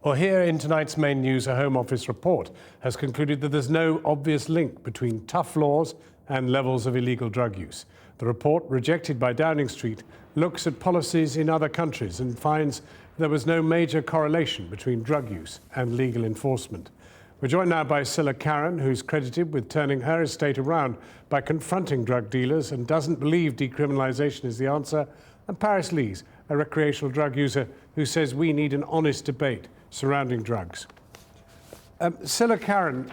Well, here in tonight's main news, a Home Office report has concluded that there's no obvious link between tough laws and levels of illegal drug use. The report, rejected by Downing Street, looks at policies in other countries and finds there was no major correlation between drug use and legal enforcement. We're joined now by Silla Carron, who's credited with turning her estate around by confronting drug dealers and doesn't believe decriminalisation is the answer, and Paris Lees, a recreational drug user who says we need an honest debate surrounding drugs. Silla Carron,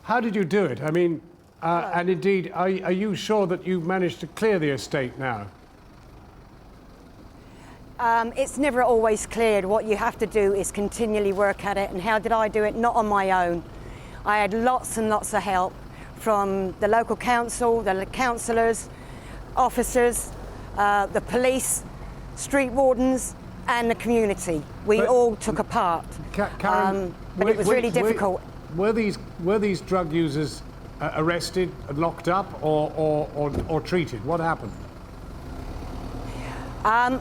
how did you do it? I mean, and indeed, are you sure that you managed to clear the estate now? It's never always cleared. What you have to do is continually work at it. And how did I do it? Not on my own. I had lots and lots of help from the local council, the councillors, officers, the police, street wardens, and the community. We all took a part. Carron, but it was really difficult. Were these drug users arrested, locked up, or treated? What happened?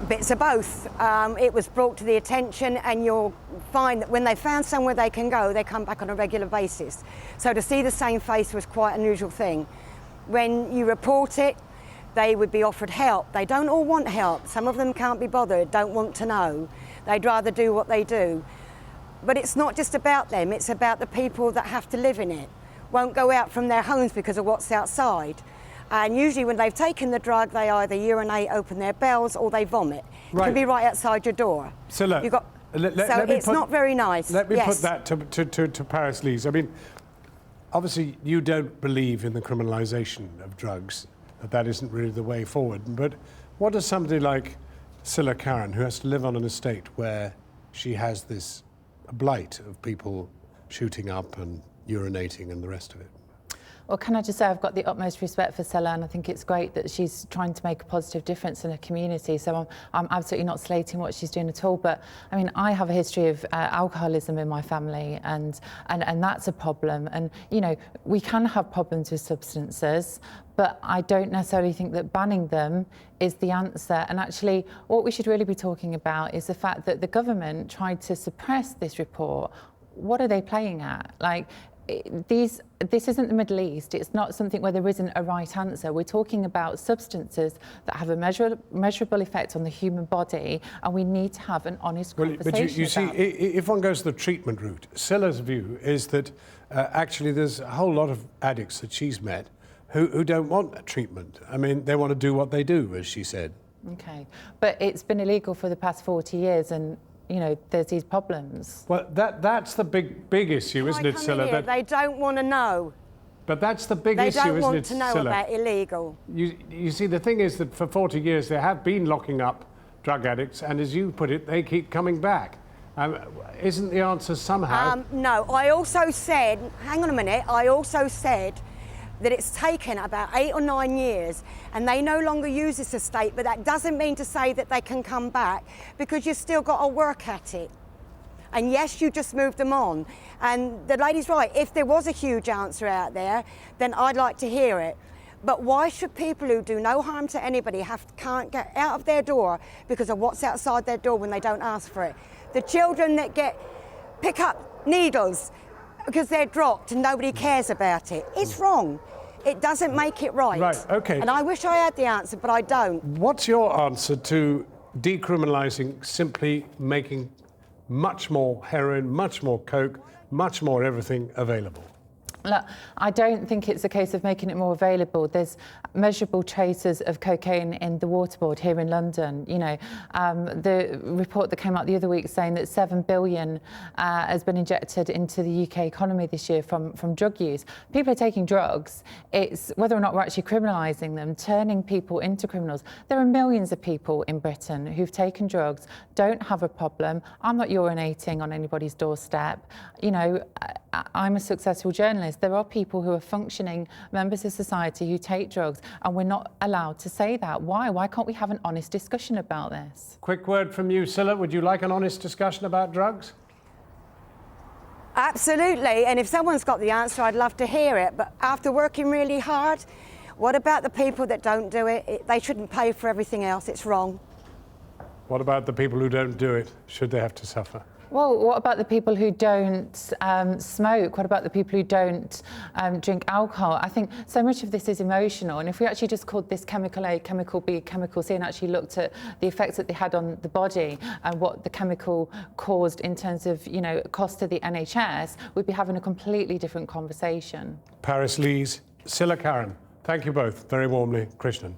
Bits of both. It was brought to the attention, and you'll find that when they found somewhere they can go, they come back on a regular basis. So to see the same face was quite an unusual thing. When you report it, they would be offered help. They don't all want help. Some of them can't be bothered, don't want to know. They'd rather do what they do. But it's not just about them, it's about the people that have to live in it. Won't go out from their homes because of what's outside. And usually when they've taken the drug, they either urinate, open their bowels, or they vomit. Right. It can be right outside your door. So look, it's not very nice. Let me put that to Paris Lees. I mean, obviously you don't believe in the criminalisation of drugs, that isn't really the way forward. But what does somebody like Silla Carron, who has to live on an estate where she has this blight of people shooting up and urinating and the rest of it? Well, can I just say I've got the utmost respect for Silla, and I think it's great that she's trying to make a positive difference in her community. So I'm absolutely not slating what she's doing at all. But I mean, I have a history of alcoholism in my family, and that's a problem. And you know, we can have problems with substances, but I don't necessarily think that banning them is the answer. And actually, what we should really be talking about is the fact that the government tried to suppress this report. What are they playing at? Like, this isn't the Middle East. It's not something where there isn't a right answer. We're talking about substances that have a measurable effect on the human body, and we need to have an honest conversation but you see, if one goes the treatment route, Silla's view is that actually there's a whole lot of addicts that she's met who don't want treatment. I mean, they want to do what they do, as she said. Okay, but it's been illegal for the past 40 years, and you know, there's these problems. Well, that's the big issue, isn't it, Silla? They don't want to know. But that's the big issue, isn't it, Silla? They don't want to know about illegal. You see, the thing is that for 40 years there have been locking up drug addicts, and as you put it, they keep coming back. Isn't the answer somehow? No, I also said, hang on a minute, I also said that it's taken about 8 or 9 years and they no longer use this estate, but that doesn't mean to say that they can come back, because you've still got to work at it. And yes, you just moved them on. And the lady's right, if there was a huge answer out there, then I'd like to hear it. But why should people who do no harm to anybody can't get out of their door because of what's outside their door when they don't ask for it? The children that pick up needles because they're dropped and nobody cares about it. It's wrong. It doesn't make it right. Right, okay. And I wish I had the answer, but I don't. What's your answer to decriminalising simply making much more heroin, much more coke, much more everything available? Look, I don't think it's a case of making it more available. There's measurable traces of cocaine in the Waterboard here in London. You know, the report that came out the other week saying that 7 billion has been injected into the UK economy this year from drug use. People are taking drugs. It's whether or not we're actually criminalising them, turning people into criminals. There are millions of people in Britain who've taken drugs, don't have a problem. I'm not urinating on anybody's doorstep. You know, I'm a successful journalist. There are people who are functioning members of society who take drugs, and we're not allowed to say that. Why? Why can't we have an honest discussion about this? Quick word from you, Silla. Would you like an honest discussion about drugs? Absolutely, and if someone's got the answer, I'd love to hear it. But after working really hard, what about the people that don't do it? They shouldn't pay for everything else. It's wrong. What about the people who don't do it? Should they have to suffer? Well, what about the people who don't smoke? What about the people who don't drink alcohol? I think so much of this is emotional, and if we actually just called this chemical A, chemical B, chemical C, and actually looked at the effects that they had on the body and what the chemical caused in terms of, you know, cost to the NHS, we'd be having a completely different conversation. Paris Lees, Silla Carron, thank you both very warmly. Krishnan.